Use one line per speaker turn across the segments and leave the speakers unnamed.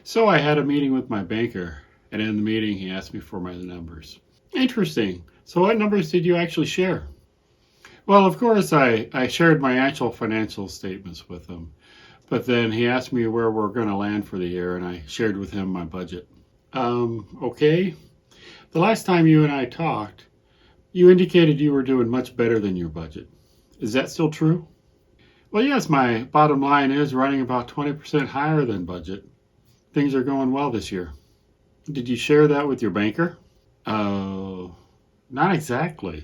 So I had a meeting with my banker, and in the meeting he asked me for my numbers. Interesting. So what numbers did you actually share? Well, of course, I shared my actual financial statements with him. But then he asked me where we're going to land for the year, and I shared with him my budget. Okay. The last time you and I talked, you indicated you were doing much better than your budget. Is that still true? Well, yes, my bottom line is running about 20% higher than budget. Things are going well this year. Did you share that with your banker? Oh, not exactly.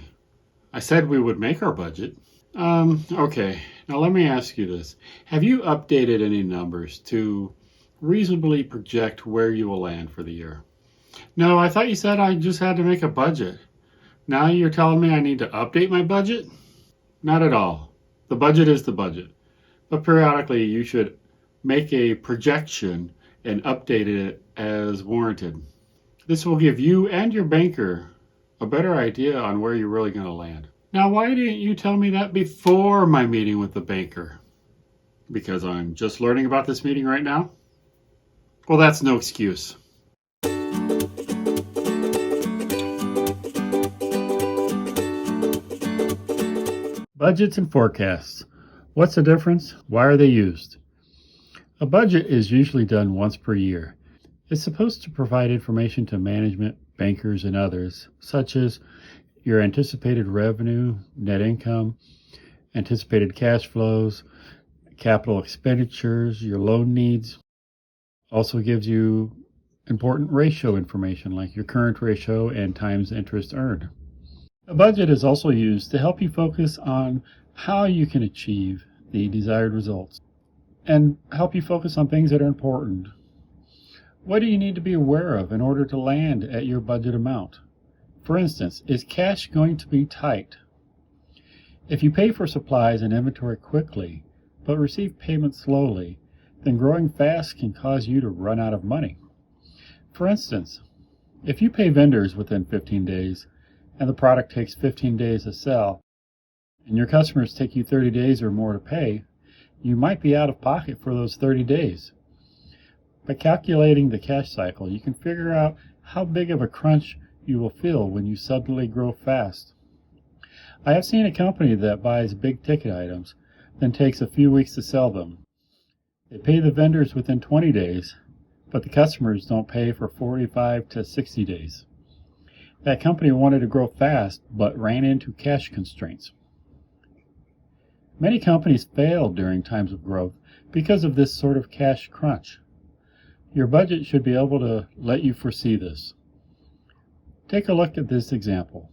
I said we would make our budget. Okay. Now let me ask you this. Have you updated any numbers to reasonably project where you will land for the year? No, I thought you said I just had to make a budget. Now you're telling me I need to update my budget? Not at all. The budget is the budget. But periodically you should make a projection and update it as warranted. This will give you and your banker a better idea on where you're really going to land. Now, why didn't you tell me that before my meeting with the banker? Because I'm just learning about this meeting right now? Well, that's no excuse. Budgets and forecasts. What's the difference? Why are they used? A budget is usually done once per year. It's supposed to provide information to management, bankers, and others, such as your anticipated revenue, net income, anticipated cash flows, capital expenditures, your loan needs. Also gives you important ratio information like your current ratio and times interest earned. A budget is also used to help you focus on how you can achieve the desired results and help you focus on things that are important. What do you need to be aware of in order to land at your budget amount? For instance, is cash going to be tight? If you pay for supplies and inventory quickly, but receive payment slowly, then growing fast can cause you to run out of money. For instance, if you pay vendors within 15 days, and the product takes 15 days to sell, and your customers take you 30 days or more to pay, you might be out of pocket for those 30 days. By calculating the cash cycle, you can figure out how big of a crunch you will feel when you suddenly grow fast. I have seen a company that buys big ticket items, then takes a few weeks to sell them. They pay the vendors within 20 days, but the customers don't pay for 45 to 60 days. That company wanted to grow fast, but ran into cash constraints. Many companies failed during times of growth because of this sort of cash crunch. Your budget should be able to let you foresee this. Take a look at this example.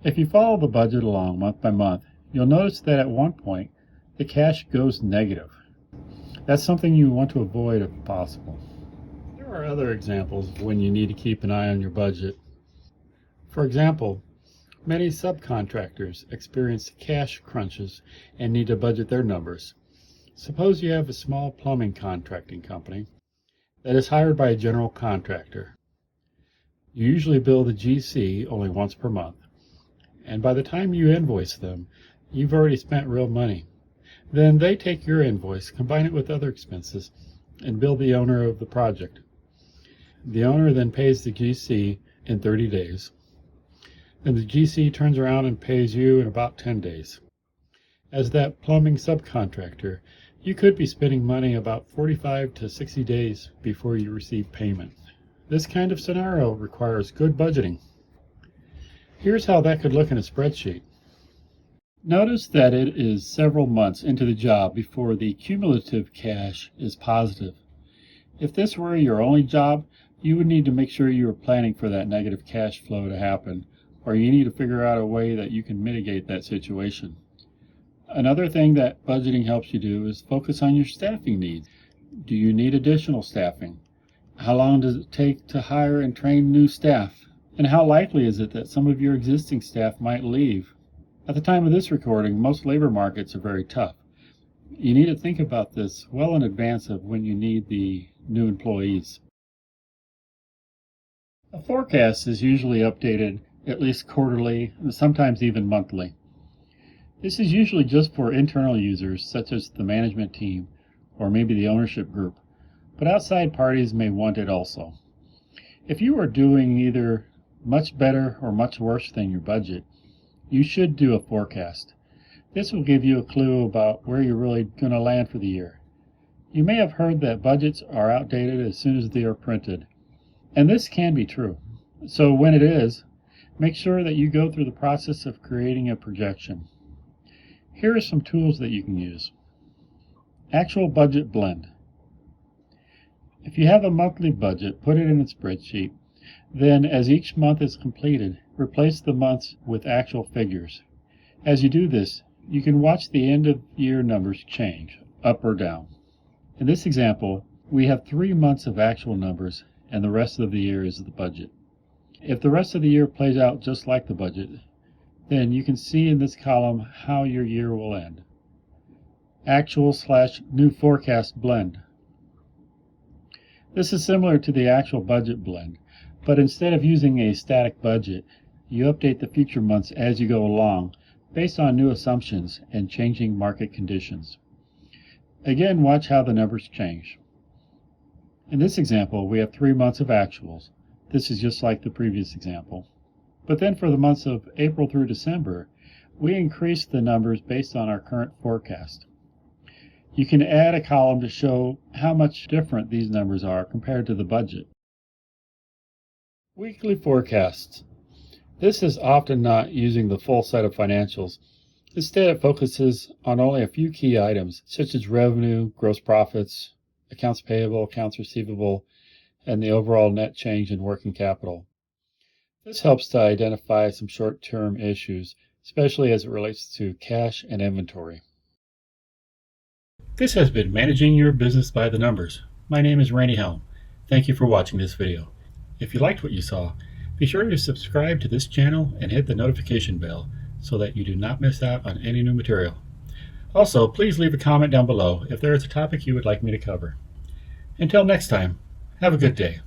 If you follow the budget along month by month, you'll notice that at one point, the cash goes negative. That's something you want to avoid if possible. There are other examples of when you need to keep an eye on your budget. For example, many subcontractors experience cash crunches and need to budget their numbers. Suppose you have a small plumbing contracting company that is hired by a general contractor. You usually bill the GC only once per month, and by the time you invoice them, you've already spent real money. Then they take your invoice, combine it with other expenses, and bill the owner of the project. The owner then pays the GC in 30 days. Then the GC turns around and pays you in about 10 days. As that plumbing subcontractor, you could be spending money about 45 to 60 days before you receive payment. This kind of scenario requires good budgeting. Here's how that could look in a spreadsheet. Notice that it is several months into the job before the cumulative cash is positive. If this were your only job, you would need to make sure you are planning for that negative cash flow to happen, or you need to figure out a way that you can mitigate that situation. Another thing that budgeting helps you do is focus on your staffing needs. Do you need additional staffing? How long does it take to hire and train new staff? And how likely is it that some of your existing staff might leave? At the time of this recording, most labor markets are very tough. You need to think about this well in advance of when you need the new employees. A forecast is usually updated at least quarterly, and sometimes even monthly. This is usually just for internal users, such as the management team or maybe the ownership group. but outside parties may want it also. If you are doing either much better or much worse than your budget, you should do a forecast. This will give you a clue about where you're really going to land for the year. You may have heard that budgets are outdated as soon as they are printed, and this can be true. So when it is, make sure that you go through the process of creating a projection. Here are some tools that you can use. Actual budget blend. If you have a monthly budget, put it in a spreadsheet. Then, as each month is completed, replace the months with actual figures. As you do this, you can watch the end of year numbers change, up or down. In this example, we have 3 months of actual numbers, and the rest of the year is the budget. If the rest of the year plays out just like the budget, then you can see in this column how your year will end. Actual/new forecast blend. This is similar to the actual budget blend, but instead of using a static budget, you update the future months as you go along based on new assumptions and changing market conditions. Again, watch how the numbers change. In this example, we have 3 months of actuals. This is just like the previous example. But then for the months of April through December, we increase the numbers based on our current forecast. You can add a column to show how much different these numbers are compared to the budget. Weekly forecasts. This is often not using the full set of financials. Instead, it focuses on only a few key items, such as revenue, gross profits, accounts payable, accounts receivable, and the overall net change in working capital. This helps to identify some short-term issues, especially as it relates to cash and inventory. This has been Managing Your Business by the Numbers. My name is Randy Helm. Thank you for watching this video. If you liked what you saw, be sure to subscribe to this channel and hit the notification bell so that you do not miss out on any new material. Also, please leave a comment down below if there is a topic you would like me to cover. Until next time, have a good day.